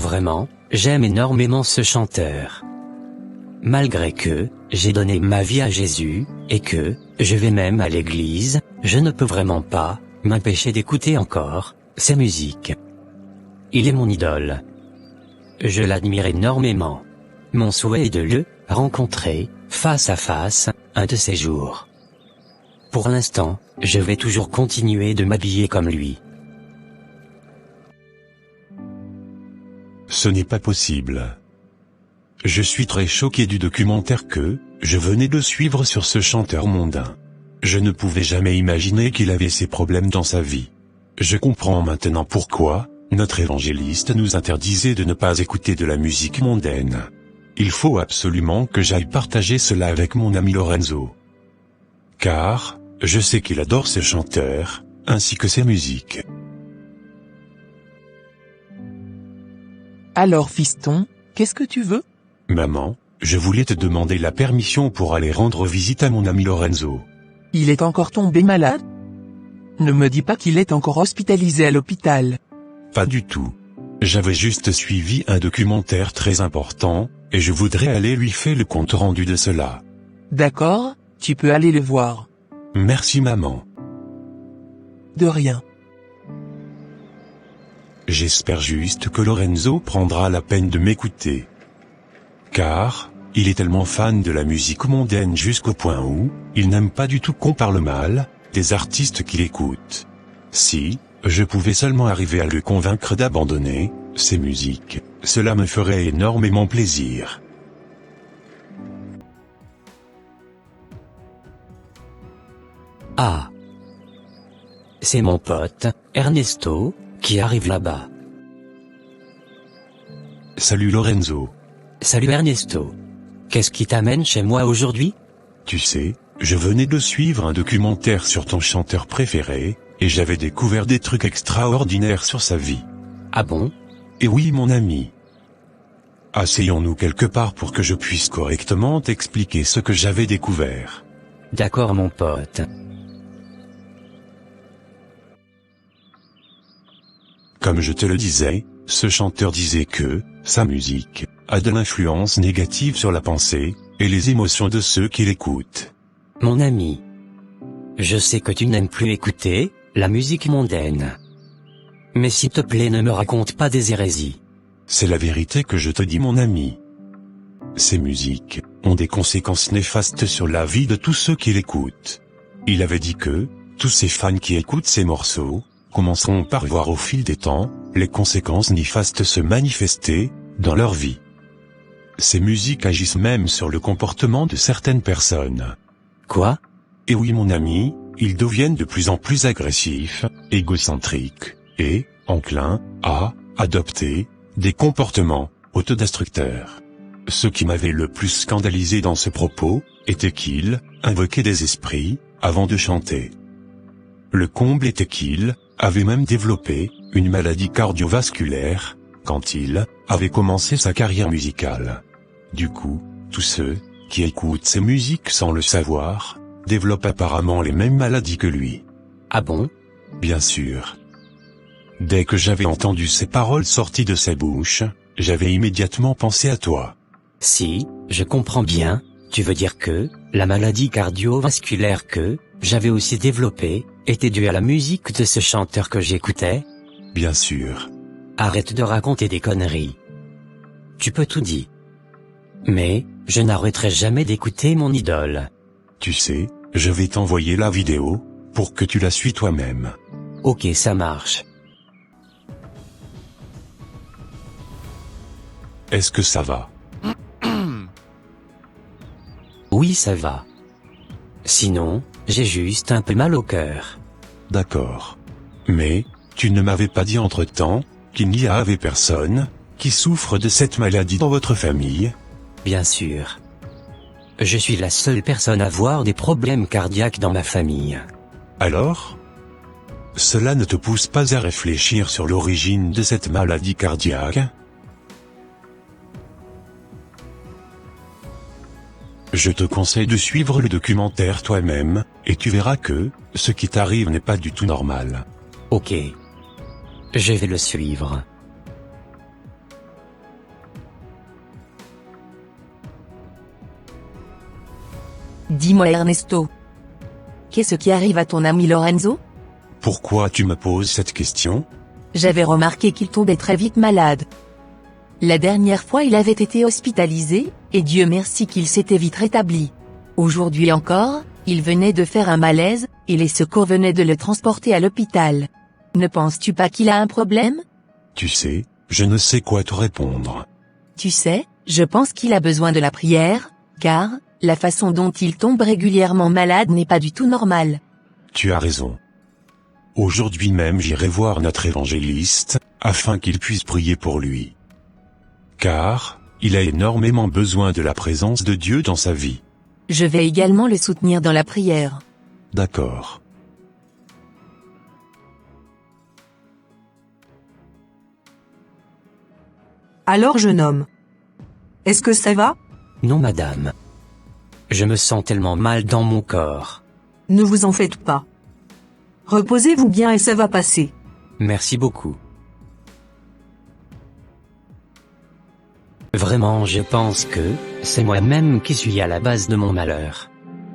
vraiment, j'aime énormément ce chanteur. Malgré que, j'ai donné ma vie à Jésus, et que, je vais même à l'église, je ne peux vraiment pas, m'empêcher d'écouter encore, ses musiques. Il est mon idole. Je l'admire énormément. Mon souhait est de le rencontrer, face à face, un de ces jours. Pour l'instant, je vais toujours continuer de m'habiller comme lui. Ce n'est pas possible. Je suis très choqué du documentaire que je venais de suivre sur ce chanteur mondain. Je ne pouvais jamais imaginer qu'il avait ces problèmes dans sa vie. Je comprends maintenant pourquoi notre évangéliste nous interdisait de ne pas écouter de la musique mondaine. Il faut absolument que j'aille partager cela avec mon ami Lorenzo. Car, je sais qu'il adore ce chanteur, ainsi que ses musiques. Alors fiston, qu'est-ce que tu veux? Maman, je voulais te demander la permission pour aller rendre visite à mon ami Lorenzo. Il est encore tombé malade? Ne me dis pas qu'il est encore hospitalisé à l'hôpital. Pas du tout. J'avais juste suivi un documentaire très important, et je voudrais aller lui faire le compte rendu de cela. D'accord, tu peux aller le voir. Merci maman. De rien. J'espère juste que Lorenzo prendra la peine de m'écouter. Car, il est tellement fan de la musique mondaine jusqu'au point où, il n'aime pas du tout qu'on parle mal des artistes qu'il écoute. Si je pouvais seulement arriver à le convaincre d'abandonner ses musiques, cela me ferait énormément plaisir. Ah. C'est mon pote, Ernesto, qui arrive là-bas. Salut Lorenzo. Salut Ernesto. Qu'est-ce qui t'amène chez moi aujourd'hui? Tu sais, je venais de suivre un documentaire sur ton chanteur préféré, et j'avais découvert des trucs extraordinaires sur sa vie. Ah bon? Et oui mon ami. Asseyons-nous quelque part pour que je puisse correctement t'expliquer ce que j'avais découvert. D'accord mon pote. Comme je te le disais, ce chanteur disait que sa musique a de l'influence négative sur la pensée et les émotions de ceux qui l'écoutent. Mon ami, je sais que tu n'aimes plus écouter la musique mondaine. Mais s'il te plaît ne me raconte pas des hérésies. C'est la vérité que je te dis mon ami. Ces musiques ont des conséquences néfastes sur la vie de tous ceux qui l'écoutent. Il avait dit que tous ces fans qui écoutent ces morceaux commenceront par voir au fil des temps les conséquences néfastes se manifester dans leur vie. Ces musiques agissent même sur le comportement de certaines personnes. Quoi? Et oui mon ami, ils deviennent de plus en plus agressifs, égocentriques, et enclins à adopter des comportements autodestructeurs. Ce qui m'avait le plus scandalisé dans ce propos, était qu'il invoquait des esprits avant de chanter. Le comble était qu'il avait même développé une maladie cardiovasculaire quand il avait commencé sa carrière musicale. Du coup, tous ceux qui écoutent ces musiques sans le savoir développent apparemment les mêmes maladies que lui. Ah bon? Bien sûr. Dès que j'avais entendu ces paroles sorties de sa bouche, j'avais immédiatement pensé à toi. Si, je comprends bien, tu veux dire que la maladie cardiovasculaire que j'avais aussi développée était due à la musique de ce chanteur que j'écoutais? Bien sûr. Arrête de raconter des conneries. Tu peux tout dire. Mais, je n'arrêterai jamais d'écouter mon idole. Tu sais, je vais t'envoyer la vidéo, pour que tu la suives toi-même. Ok, ça marche. Est-ce que ça va? Oui, ça va. Sinon, j'ai juste un peu mal au cœur. D'accord. Mais, tu ne m'avais pas dit entre-temps qu'il n'y avait personne qui souffre de cette maladie dans votre famille? Bien sûr. Je suis la seule personne à avoir des problèmes cardiaques dans ma famille. Alors? Cela ne te pousse pas à réfléchir sur l'origine de cette maladie cardiaque? Je te conseille de suivre le documentaire toi-même, et tu verras que ce qui t'arrive n'est pas du tout normal. Ok. Je vais le suivre. Dis-moi Ernesto. Qu'est-ce qui arrive à ton ami Lorenzo? Pourquoi tu me poses cette question? J'avais remarqué qu'il tombait très vite malade. La dernière fois il avait été hospitalisé, et Dieu merci qu'il s'était vite rétabli. Aujourd'hui encore, il venait de faire un malaise, et les secours venaient de le transporter à l'hôpital. Ne penses-tu pas qu'il a un problème? Tu sais, je ne sais quoi te répondre. Tu sais, je pense qu'il a besoin de la prière, car, la façon dont il tombe régulièrement malade n'est pas du tout normale. Tu as raison. Aujourd'hui même j'irai voir notre évangéliste, afin qu'il puisse prier pour lui. Car, il a énormément besoin de la présence de Dieu dans sa vie. Je vais également le soutenir dans la prière. D'accord. Alors jeune homme. Est-ce que ça va? Non madame. Je me sens tellement mal dans mon corps. Ne vous en faites pas. Reposez-vous bien et ça va passer. Merci beaucoup. Vraiment je pense que, c'est moi-même qui suis à la base de mon malheur.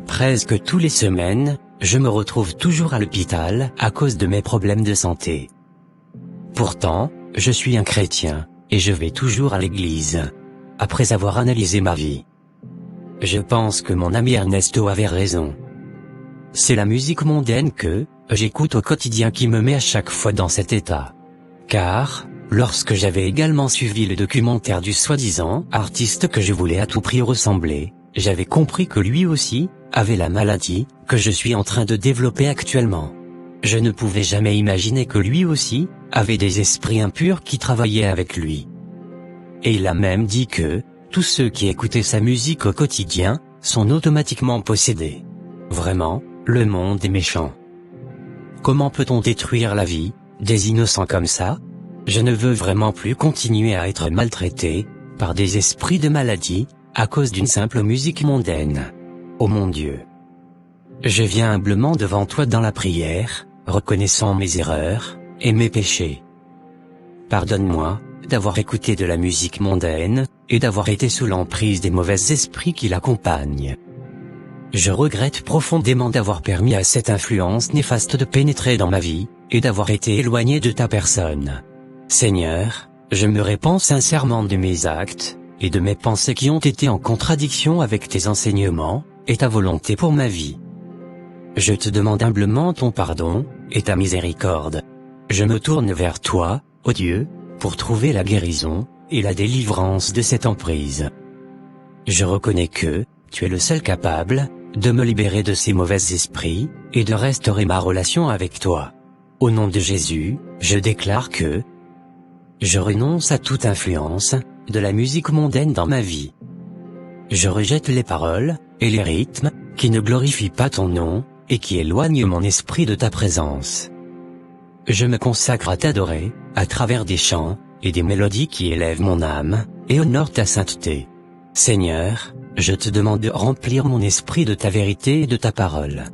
Presque tous les semaines, je me retrouve toujours à l'hôpital à cause de mes problèmes de santé. Pourtant, je suis un chrétien, et je vais toujours à l'église. Après avoir analysé ma vie, je pense que mon ami Ernesto avait raison. C'est la musique mondaine que j'écoute au quotidien qui me met à chaque fois dans cet état. Car, lorsque j'avais également suivi le documentaire du soi-disant artiste que je voulais à tout prix ressembler, j'avais compris que lui aussi avait la maladie que je suis en train de développer actuellement. Je ne pouvais jamais imaginer que lui aussi avait des esprits impurs qui travaillaient avec lui. Et il a même dit que tous ceux qui écoutaient sa musique au quotidien sont automatiquement possédés. Vraiment, le monde est méchant. Comment peut-on détruire la vie des innocents comme ça? Je ne veux vraiment plus continuer à être maltraité par des esprits de maladie à cause d'une simple musique mondaine. Oh mon Dieu! Je viens humblement devant toi dans la prière, reconnaissant mes erreurs et mes péchés. Pardonne-moi d'avoir écouté de la musique mondaine et d'avoir été sous l'emprise des mauvais esprits qui l'accompagnent. Je regrette profondément d'avoir permis à cette influence néfaste de pénétrer dans ma vie et d'avoir été éloigné de ta personne. Seigneur, je me répands sincèrement de mes actes et de mes pensées qui ont été en contradiction avec tes enseignements et ta volonté pour ma vie. Je te demande humblement ton pardon et ta miséricorde. Je me tourne vers toi, ô Dieu, pour trouver la guérison et la délivrance de cette emprise. Je reconnais que tu es le seul capable de me libérer de ces mauvais esprits et de restaurer ma relation avec toi. Au nom de Jésus, je déclare que je renonce à toute influence de la musique mondaine dans ma vie. Je rejette les paroles et les rythmes qui ne glorifient pas ton nom et qui éloignent mon esprit de ta présence. Je me consacre à t'adorer à travers des chants et des mélodies qui élèvent mon âme et honorent ta sainteté. Seigneur, je te demande de remplir mon esprit de ta vérité et de ta parole.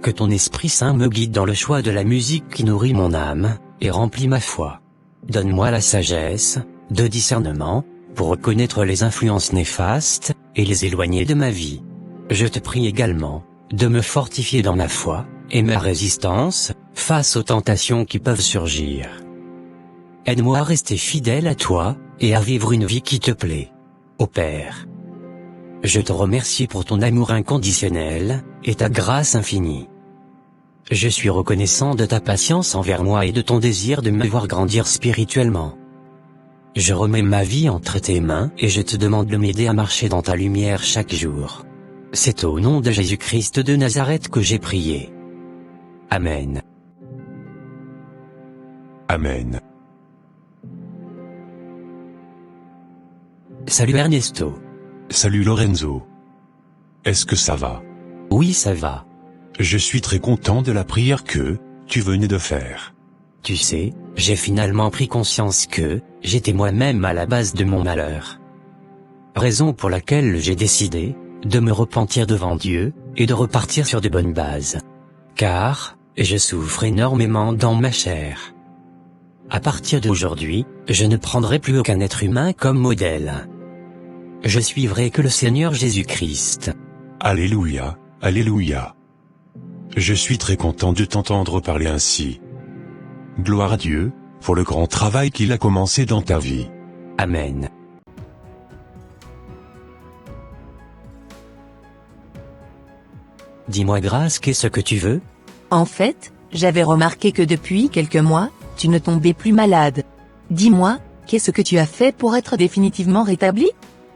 Que ton Esprit Saint me guide dans le choix de la musique qui nourrit mon âme et remplit ma foi. Donne-moi la sagesse, de discernement, pour reconnaître les influences néfastes et les éloigner de ma vie. Je te prie également de me fortifier dans ma foi et ma résistance face aux tentations qui peuvent surgir. Aide-moi à rester fidèle à toi et à vivre une vie qui te plaît. Ô Père, je te remercie pour ton amour inconditionnel et ta grâce infinie. Je suis reconnaissant de ta patience envers moi et de ton désir de me voir grandir spirituellement. Je remets ma vie entre tes mains et je te demande de m'aider à marcher dans ta lumière chaque jour. C'est au nom de Jésus-Christ de Nazareth que j'ai prié. Amen. Amen. Salut Ernesto. Salut Lorenzo. Est-ce que ça va? Oui, ça va. Je suis très content de la prière que tu venais de faire. Tu sais, j'ai finalement pris conscience que j'étais moi-même à la base de mon malheur. Raison pour laquelle j'ai décidé de me repentir devant Dieu et de repartir sur de bonnes bases. Car je souffre énormément dans ma chair. À partir d'aujourd'hui, je ne prendrai plus aucun être humain comme modèle. Je suivrai que le Seigneur Jésus-Christ. Alléluia, Alléluia. Je suis très content de t'entendre parler ainsi. Gloire à Dieu, pour le grand travail qu'il a commencé dans ta vie. Amen. Dis-moi Grâce, qu'est-ce que tu veux? En fait, j'avais remarqué que depuis quelques mois, tu ne tombais plus malade. Dis-moi, qu'est-ce que tu as fait pour être définitivement rétabli?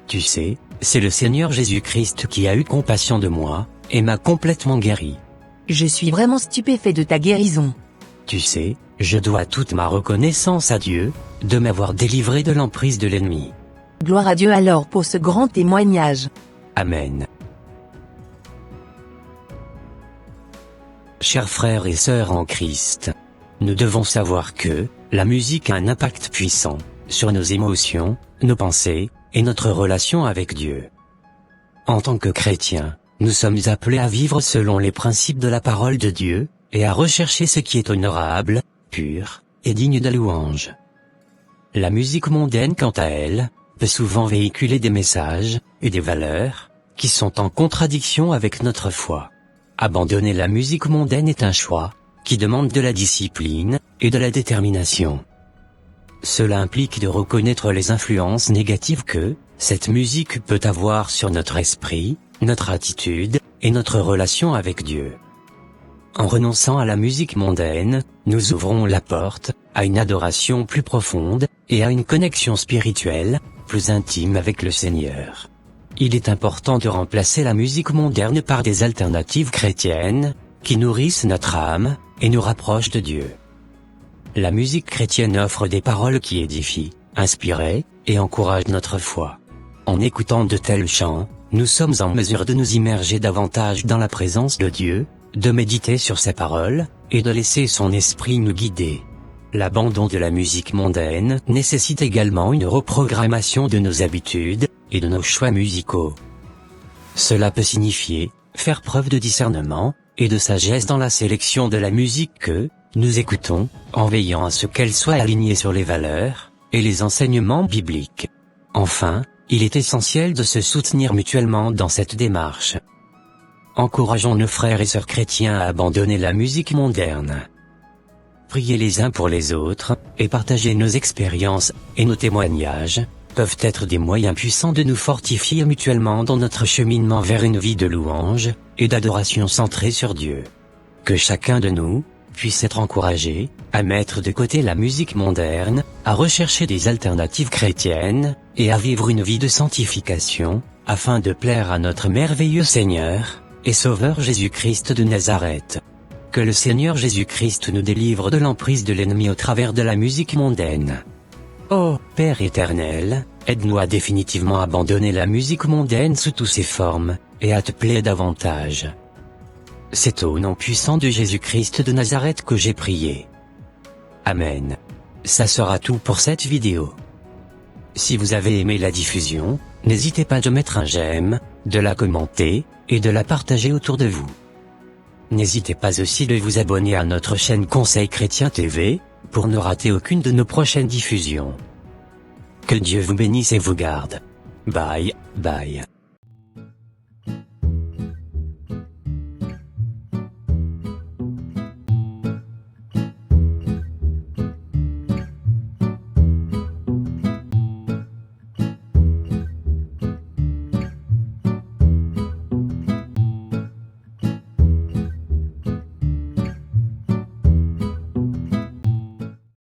Tu sais, c'est le Seigneur Jésus-Christ qui a eu compassion de moi, et m'a complètement guéri. Je suis vraiment stupéfait de ta guérison. Tu sais, je dois toute ma reconnaissance à Dieu, de m'avoir délivré de l'emprise de l'ennemi. Gloire à Dieu alors pour ce grand témoignage. Amen. Chers frères et sœurs en Christ, nous devons savoir que la musique a un impact puissant sur nos émotions, nos pensées, et notre relation avec Dieu. En tant que chrétiens, nous sommes appelés à vivre selon les principes de la parole de Dieu, et à rechercher ce qui est honorable, pur, et digne de louange. La musique mondaine, quant à elle, peut souvent véhiculer des messages, et des valeurs, qui sont en contradiction avec notre foi. Abandonner la musique mondaine est un choix, qui demande de la discipline, et de la détermination. Cela implique de reconnaître les influences négatives que cette musique peut avoir sur notre esprit, notre attitude, et notre relation avec Dieu. En renonçant à la musique mondaine, nous ouvrons la porte à une adoration plus profonde, et à une connexion spirituelle, plus intime avec le Seigneur. Il est important de remplacer la musique moderne par des alternatives chrétiennes, qui nourrissent notre âme, et nous rapprochent de Dieu. La musique chrétienne offre des paroles qui édifient, inspirent, et encouragent notre foi. En écoutant de tels chants, nous sommes en mesure de nous immerger davantage dans la présence de Dieu, de méditer sur ses paroles, et de laisser son esprit nous guider. L'abandon de la musique mondaine nécessite également une reprogrammation de nos habitudes, et de nos choix musicaux. Cela peut signifier faire preuve de discernement, et de sagesse dans la sélection de la musique que nous écoutons, en veillant à ce qu'elle soit alignée sur les valeurs, et les enseignements bibliques. Enfin, il est essentiel de se soutenir mutuellement dans cette démarche. Encourageons nos frères et sœurs chrétiens à abandonner la musique moderne. Prier les uns pour les autres, et partager nos expériences, et nos témoignages, peuvent être des moyens puissants de nous fortifier mutuellement dans notre cheminement vers une vie de louange, et d'adoration centrée sur Dieu. Que chacun de nous puisse être encouragé à mettre de côté la musique moderne, à rechercher des alternatives chrétiennes, et à vivre une vie de sanctification, afin de plaire à notre merveilleux Seigneur et Sauveur Jésus-Christ de Nazareth. Que le Seigneur Jésus-Christ nous délivre de l'emprise de l'ennemi au travers de la musique mondaine. Ô Père éternel, aide-nous à définitivement abandonner la musique mondaine sous toutes ses formes, et à te plaire davantage. C'est au nom puissant de Jésus-Christ de Nazareth que j'ai prié. Amen. Ça sera tout pour cette vidéo. Si vous avez aimé la diffusion, n'hésitez pas de mettre un j'aime, de la commenter, et de la partager autour de vous. N'hésitez pas aussi de vous abonner à notre chaîne Conseil Chrétien TV, pour ne rater aucune de nos prochaines diffusions. Que Dieu vous bénisse et vous garde. Bye, bye.